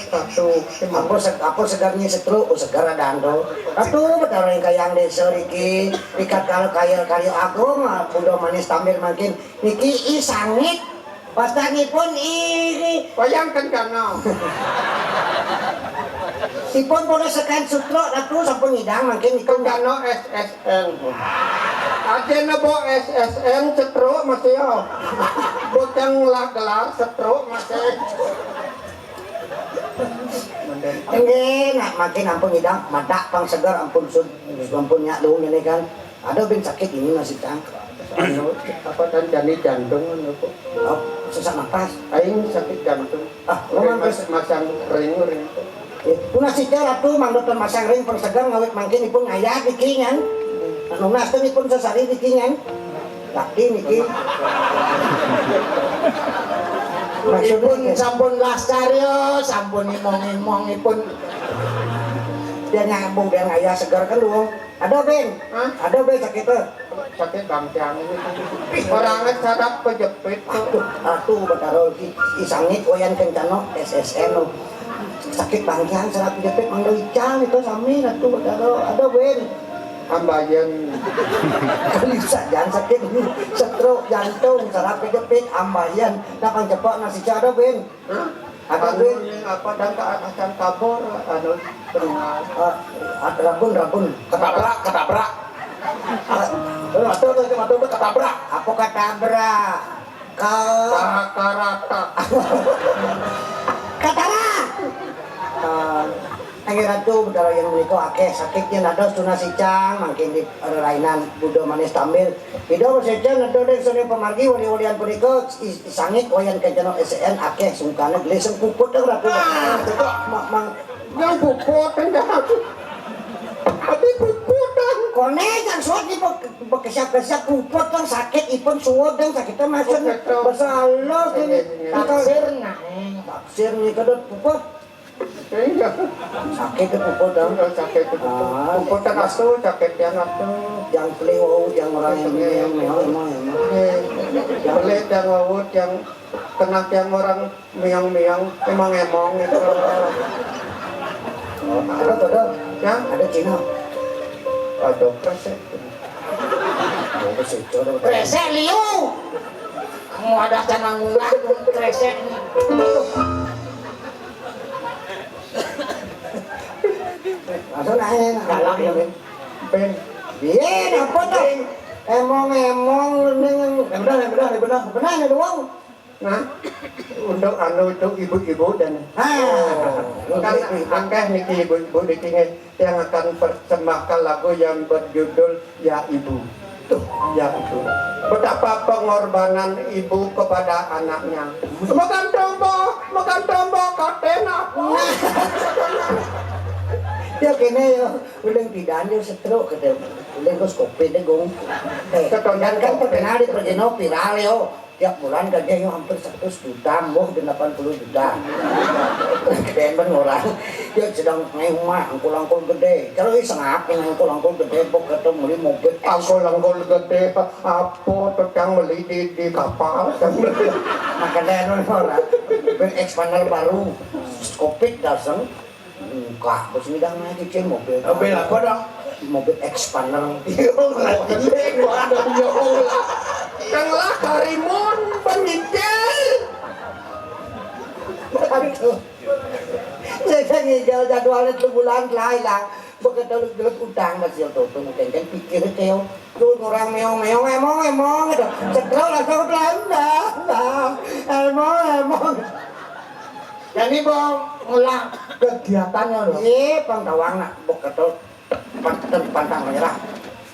Satu. Apa segarnya setruk, segar ada ando. Atuh betul yang kayang desa Riki. Ikat kalau kayu aku mah udah manis tampil makin. Niki sangit. Pastani pun ini. Bayangkan kangau. Sipun boleh sekan sutro atuh sampun ngidang makin itu Kano SSN. Aja nabo SSN setro masih ya. Botang lah gelar setro masih. enggak nak makin ampun ngidang madak pang segar ampun ampun nyak dong ini kan. Ada ben sakit ini masih tang. Anu apa dan jani jantung anu kok. Oh, sesak napas. Aing sakit jantung. Memang masang ring. Kuna si cara tuh mang dokter masang ring pun segar ngawet mangkin ipun ngayat dikingan. Nunas tuh ipun sesari dikingan. Tapi niki. Ipun sampun laskaryo, sampun imong ipun. Dia nyambung dia ngayat segar kan lu. Ada ben. Hah? Ada ben sakit tuh. Sakit bangkiang ini. Orangnya sarap kejepit tuh. Atuh betaro isangit wayan kencano SSN lo. Sakit bangkian sarap jepit mang doican itu sami atuh betaro ada ben. Ambayan. Bisa jangan sakit stroke jantung sarap jepit ambayan dapat cepok nasi cara ben. Hah? Ada Anu ben. apa dan akan tabor anu tengah. Rabun Ketabrak. Aduh, ketabrak. apa kata bra Karata. katara Akhirnya tuh betara yang menikah akeh sakitnya nados tuna sicang makin di rainan budo manis tampil hidup sicang nado dek sore pemargi wali-walian periko sangit wayan kencana SN akeh sungkana geleseng puput dong ratu mang Yang puput kan jahat. Tapi puput kan. kone kan suat di bekesap-kesap puput kan sakit ipun suat dan sakitnya masuk bersalah ini Taksir nah. taksir nih kedot puput Iya. sakit ke puput dong Sakit itu. Puput kan asuh, sakit yang asuh. yang pelihau yang orang yang emang Pelit yang lawut yang kena yang orang miang-miang emang itu. ada tuh ada Ya, ada Cina ada kresek. ada sih coba Kresek liu. Kamu ada canang ngulang kresek. Masuk nanya, galak ya, Ben. Ben, Iya, apa tuh? Emong-emong, benar ya doang. nah, untuk ibu-ibu dan kan akeh niki ibu-ibu niki yang akan persembahkan lagu yang berjudul Ya Ibu. Tuh, Ya Ibu. Betapa pengorbanan ibu kepada anaknya. Makan tombol, katen apa? Ya kene ya, ulang tidak ada stroke kata, ulang kos kopi deh gong. Ketonjan kan terkenal di Perjeno viral yo. Tiap bulan gajinya yo hampir 100 juta, mau 80 juta. Kemudian orang, dia sedang ngomah, angkul gede. Kalau isengap yang angkul gede, pok ketemu di mobil. Angkul gede, apa tukang beli di kapal? Makanya orang, expander baru, COVID datang. Enggak, terus ini dah naik cicing mobil. Mobil apa dong? Mobil expander. Yang lah Karimun penginjil. Aduh. Saya ngijal jadwalnya 2 bulan lah. Begitu lu utang masih tuh kan pikir teo. Tuh orang meong emong itu. Setelah langsung Belanda. Emong. Jadi bang ulang kegiatannya loh. Iya, bang tawang nak begitu pantang menyerah.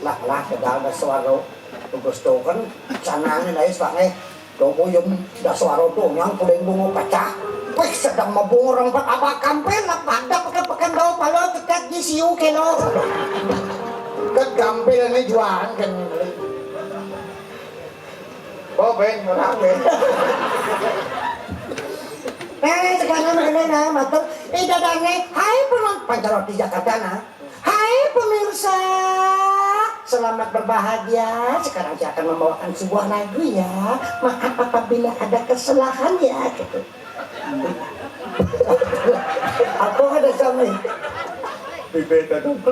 Lah kedal suara tugas tu kan sananya dari sebagainya. Kau yung suara tu yang pulang bunga pecah. Wih sedang mabung orang apa kampen lah pada pakai daun palo dekat di siu kilo. Ket kampen ini jualan kan. Ben, orang Ben. Sekarang mengenai matur, dadane, hai penonton Pancaroti Jakarta nah. Hai pemirsa, selamat berbahagia. Sekarang saya akan membawakan sebuah lagu ya. Maaf apabila ada kesalahan ya. Gitu. Apa ada kami? Bibeta dong.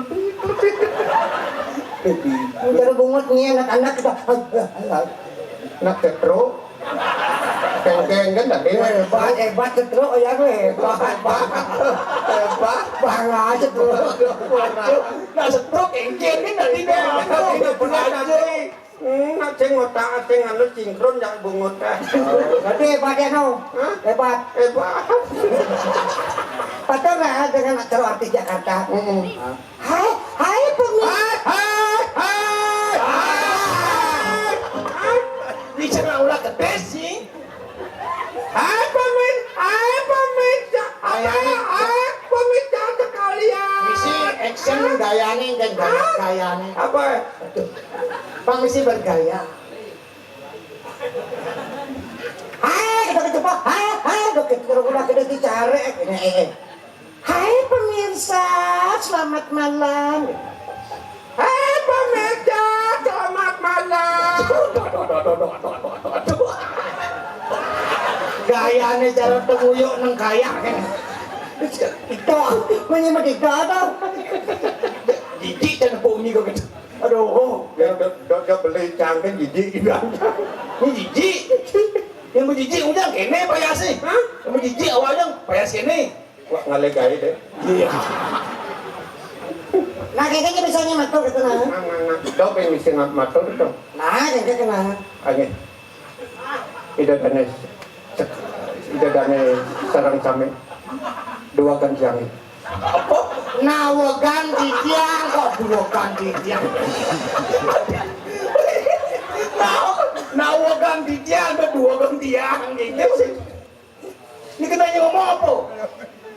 Bicara bungut nih anak-anak kita. Nak ketro. Keng kan tadi Hebat cetro ya gue. Hebat. Bangga cetro. Nah setruk engkeng kan tadi dong. Tidak pernah tadi. Nak ceng otak ceng anu sinkron jak bungut. Berarti hebat ya no. Hebat. Patut lah dengan acara artis Jakarta. Hai pemirsa. Bicara ulah ketes sih. Hai pemirsa sekalian. Misi action gayanya dan gayanya. Apa? Bang misi bergaya. Hai kita cepat. Hai kita kita dicari. Hai pemirsa, selamat malam. Hai pemirsa, selamat malam. Gayanya cara tenguyuk nang gaya kan. Itu menyemak kita tau. Jijik dan bumi kok gitu. Aduh, Dia beli cangkeng jijik gitu. Ini jijik. Yang berjijik udah kene payah sih. Yang berjijik awalnya payah sini. Wah ngalegai deh. Iya. nah kayaknya bisa nyemak gitu nah. Kau pengen misi matur itu. Nah kayaknya kena. Angin. Ida dane sarang kami. Dua kan siang. Apa? Nawagan di tiang kok duwakan di tiang. Nawagan di tiang kedua gang tiang gitu sih. Ini kenanya ngomong apa?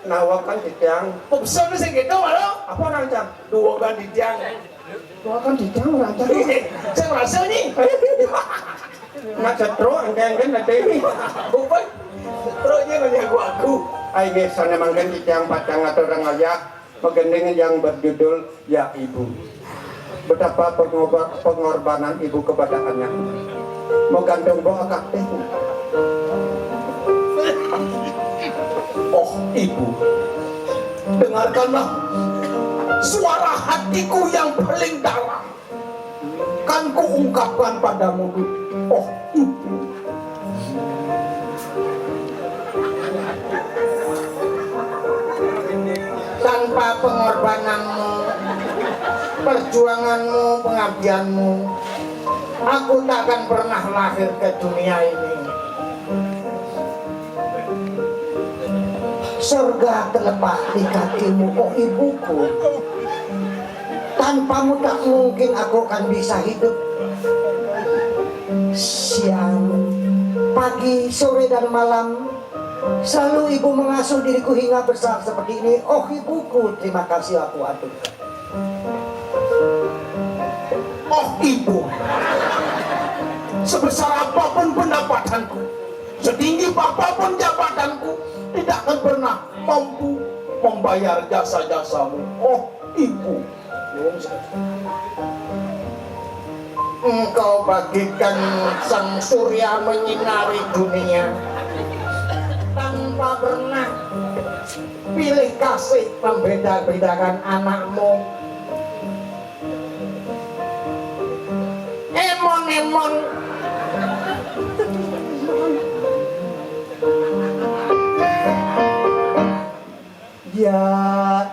Nawakan di tiang. Pokson sih gitu malah. Apa rancang? Dua gang di tiang. Dua kan di tiang rancang. Saya merasa nih. Nak setro engkeng nanti ini. Bukan. Terusnya nanya aku. Ini sana manggen di tiang pacang atau orang ayak. Mengending yang berjudul Ya Ibu. Betapa pengorbanan ibu kepada anak. Mau gandeng bawa kakek. Oh ibu, dengarkanlah suara hatiku yang paling dalam. Kan kuungkapkan padamu. Oh ibu, pengorbananmu, perjuanganmu, pengabdianmu, aku takkan pernah lahir ke dunia ini. Surga terletak di kakimu, oh ibuku. Tanpamu tak mungkin aku akan bisa hidup. Siang, pagi, sore, dan malam selalu ibu mengasuh diriku hingga besar seperti ini. Oh ibuku, terima kasih aku aturkan. Oh ibu, sebesar apapun pendapatanku, setinggi apapun jabatanku, tidak akan pernah mampu membayar jasa-jasamu. Oh ibu, engkau bagikan sang surya menyinari dunia tanpa pernah pilih kasih membeda-bedakan anakmu. Emon-emon ya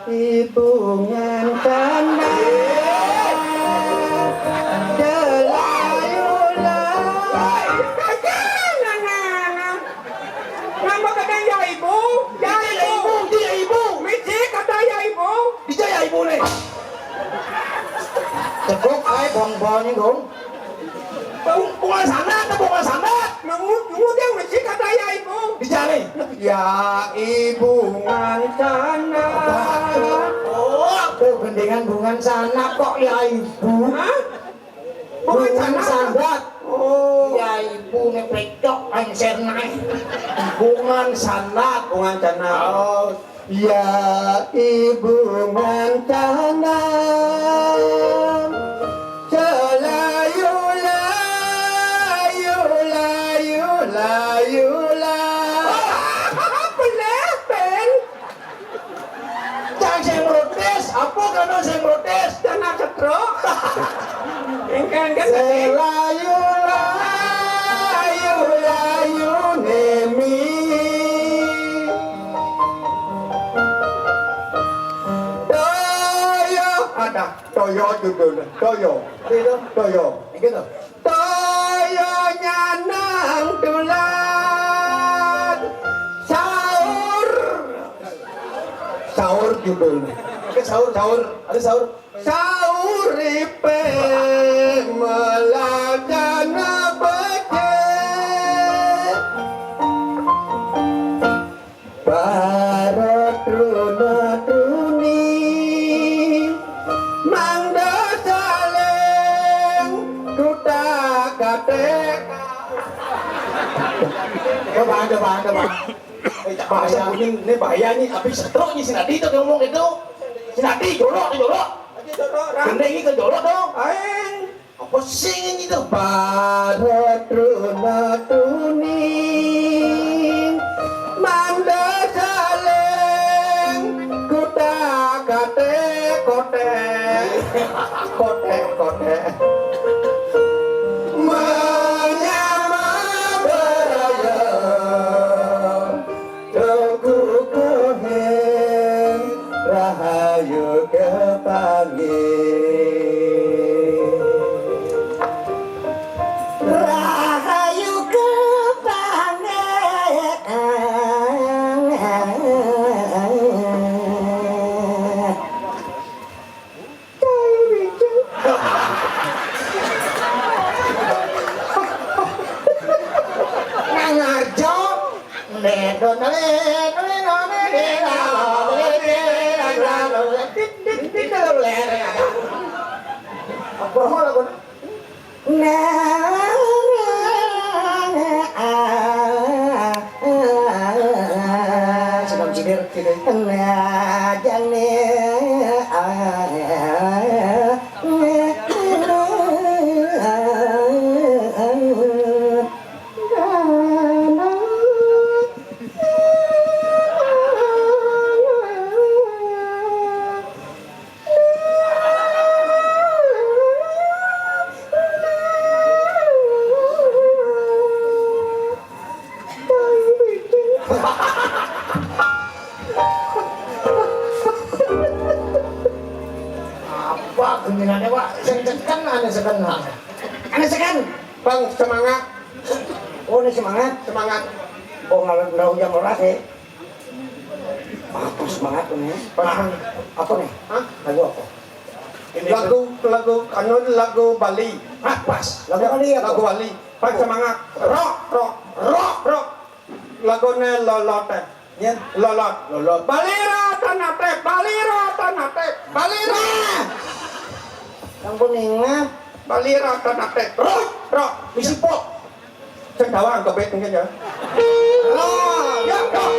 ibu ngantana dijaya ibu nih. cukup ay bong-bong ini gong Bunga sanat, bunga sanat. yang mesti kata ya ibu Dijali. ya ibu ngantana oh gendingan bungan sana kok ya ibu bungan sandat oh ya ibu ini pecok pengser naik Bungan sanat. bungan sandat oh ya ibu ngantana selayu layu layu layu pelepen Jangan saya protes. Apa kan saya protes? jangan ketrok engkan selayu layu layu nemi toyo ada toyo judulnya toyo Itu. toyo Gitu. toyo nyanang tulan sahur sahur judulnya Oke, sahur, sahur. Ada sahur. sahur ipe melajana bece barat runa duni mangda saleng kuta katek Coba. Bahasa kuning ini bahaya nih. Habis setruk nih si Nadi itu ngomong gitu. Si Nadi jorok. Gendeng ini ke jorok dong. Apa sih ini tuh? barat runa duni mangda saleng kuta katek kotek menyama beraya tuku kuhen rahayu kepanggih rahayu Nangarjo sekan. Ane sekan. Bang semangat. Oh, ini semangat. Semangat. Oh, nggak jam berat ya. Apa semangat ini? Apa nih? Hah? Lagu apa? Ini Lagu Bali. ah, pas. Lagu kali apa? Lagu Bali. Bang semangat. Rock. Lagunya lolot. Ya. Lolot. Lolot. Balira tanate. Balira. Yang kuningnya. Balira tanate. Rock. Misi pop. Cendawang kebet mungkin ya. Ya, rock.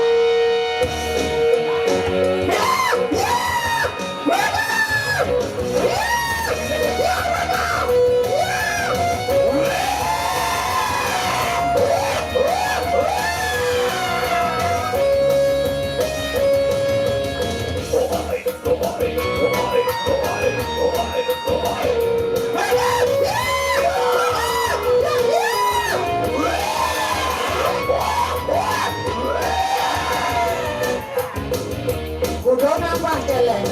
Kudo nambah jalan.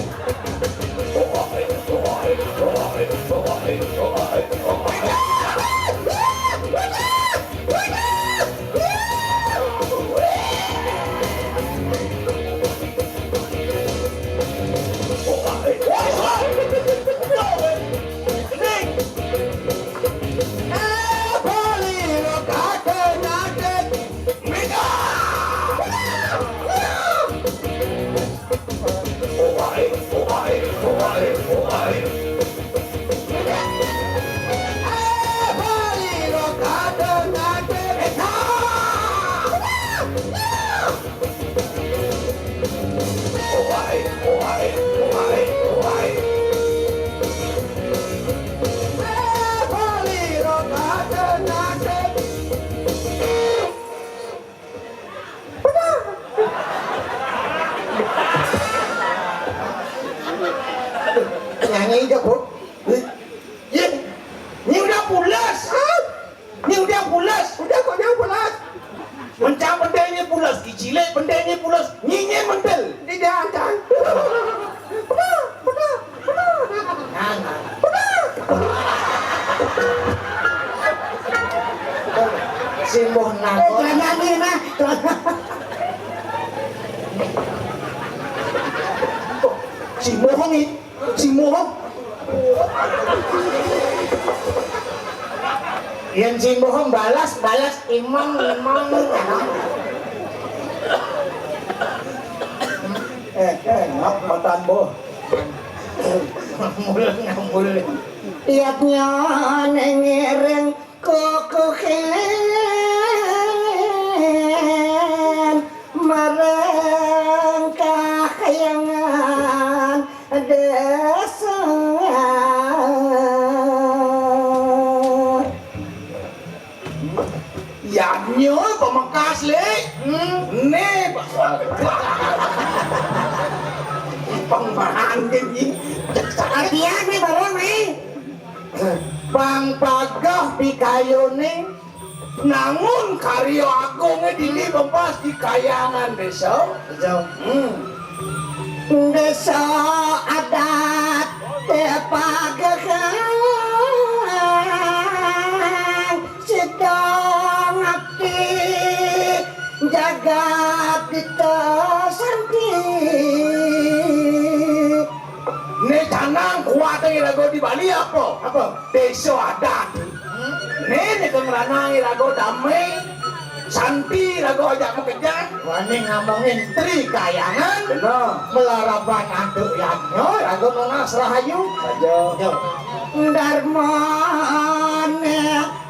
Nyanyi aja, Bro. Ye, ini udah pulas. Ini udah pulas. Udah kok yang pulas. Mencang pendeknya pulas, kicile pendeknya pulas, nyinyi mentel. Tidak ada. Simboh nako. Nyanyi nah. Si mohong ini, si mohong. Yang simboh balas imang. Ngap matan boh. Ngambul. Tiapnya nengereng kokohen marang kahayangan desa. Ya nyo pemakas le. Ne pangbahan ini. Atian nih barang nih. Bang pagah pikayone nangun karyo agungnya dini bempas di kayangan desa. Desa adat tepagahan sedang akti jagat ditesanti. Ne janang kuat rago di Bali apa? Desa adat. Ne kengeranang rago damai. Santi rago ajak mengejar. Wani ngomongin tri kayangan. Benar. Melaraban anduk yanyo rago monas rahayu. Aja. Darmane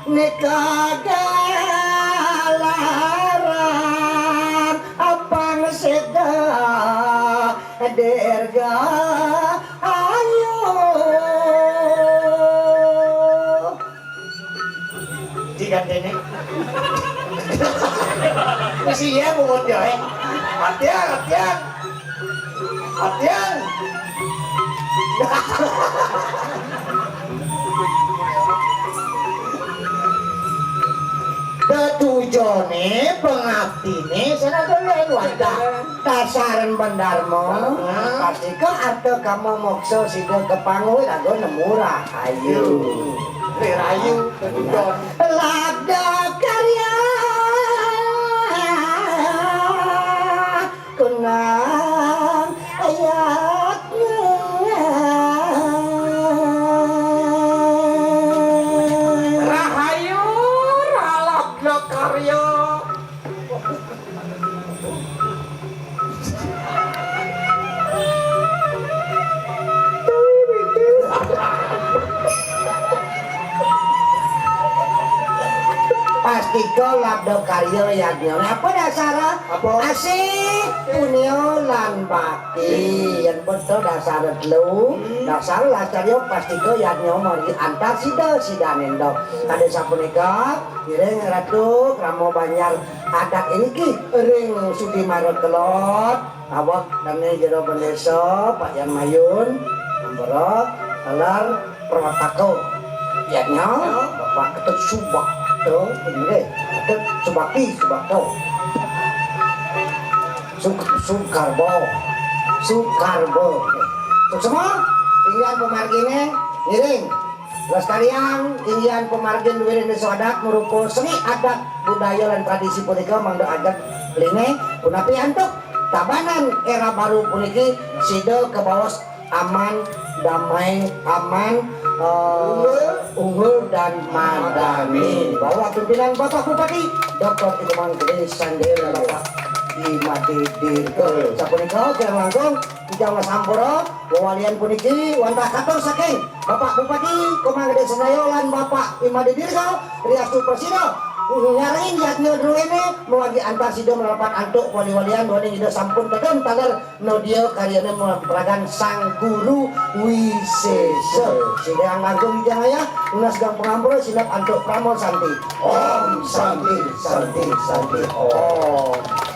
nikagalaran apang seda derga ayo. Jika ini masih ya buat ya. Hatian. Tetujone pengabdine senadelen wadah Dasaran Bandarmo pasti ke atau kamu mokso sida kepanggul lagu nemurah ayo Rayu tetujon labda karya kunang ayatnya Rahayu ralabna karya pasti kau labdo karyo yagyo apa dasara asik punyo lan bakti yang betul dasar lu dasar lacaryo pasti kau yagyo mari antar sida sida nendok kada sapunika ireng ratu ramo banyar adat ini ki ring sudi marot kelot awak dan jero bendeso Pak Yan Mayun amborok kelar perwatako yagyo bapak ketut subak tuh, ini ada subaki, subakto, sukarbo, semua tinggian pemarginnya, ngiring, lestarian tinggian pemargin wirin adat merupakan seni adat budaya dan tradisi punika mangdo adat lini punapi antuk tabanan era baru puniki sida ke bawah aman, damai, aman, unggul dan madani. Bawa pimpinan Bapak Bupati Dr. Ikman Gede Sandil Bapak Imadi Dirgo. Sapunika kirang langkung Ijawna Sampura wawalian puniki wantah katur saking Bapak Bupati Komang Gede Sendayo lan Bapak Imadi Dirgo Riastu Presida ngaring yatnya dulu ini mewagi antar sido melapan antuk wali-walian wali ida sampun tekan tagar no dia karyanya melakukan sang guru wisesa sehingga yang langsung di jangaya lunas gang pengampur sinap antuk pramo santi om santi santi santi om